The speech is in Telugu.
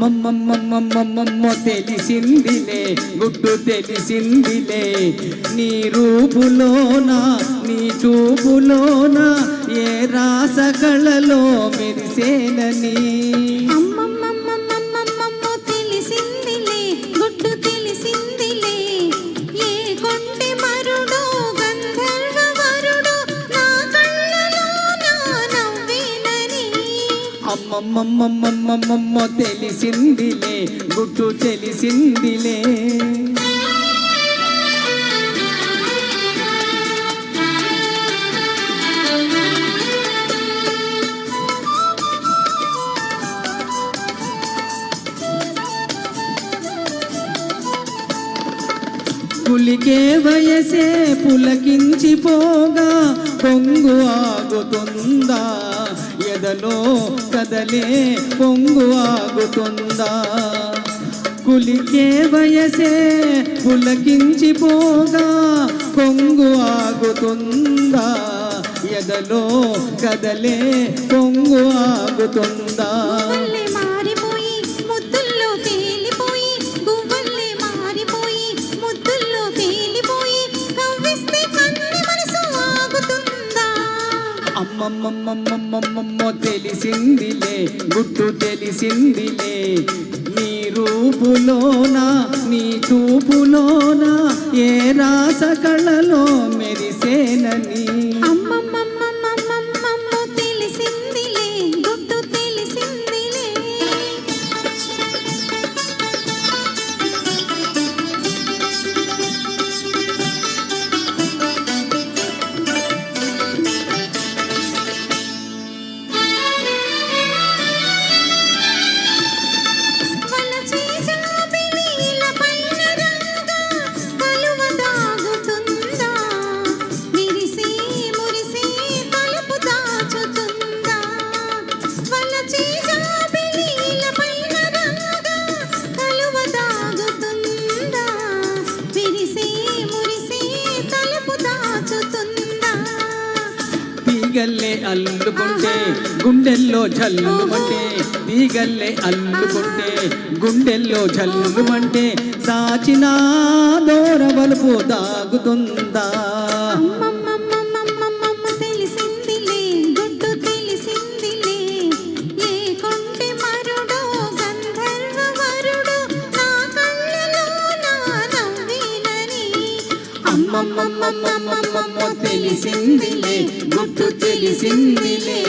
అమ్మమ్మమ్మమ్మమ్మమ్మమ్మమ్మో తెలిసిందిలే గుట్టు తెలిసిందిలే నీ రూపులోన నీ చూపులోన ఏ రాసకళలో మెరిసేనని అమ్మమ్మమ్మమ్మమ్మమ్మమ్మో తెలిసిందిలే గుట్టు తెలిసిందిలే పులికే వయసే పులకించిపోగా పొంగు ఆగుతుందా ఎదలో కదలే పొంగు ఆగుతుందా కులికే వయసే పులకించిపోగా పొంగు ఆగుతుందా ఎదలో కదలే పొంగు ఆగుతుందా అమ్మమ్మమ్మమ్మమ్మమ్మమ్మో తెలిసిందిలే గుట్టు తెలిసిందిలే నీ రూపులోన నీ చూపులోన ఏ రాసకళలో మెరిసేనని తీగల్లే అల్లుకుంటే గుండెల్లో జల్లుమంటే తీగల్లే అల్లుకుంటే గుండెల్లో జల్లుమంటే దాచిన దూర వలుపు దాగుతుందా అమ్మమ్మమ్మమ్మమ్మమ్మో తెలిసిందిలే గుట్టు తెలిసిందిలే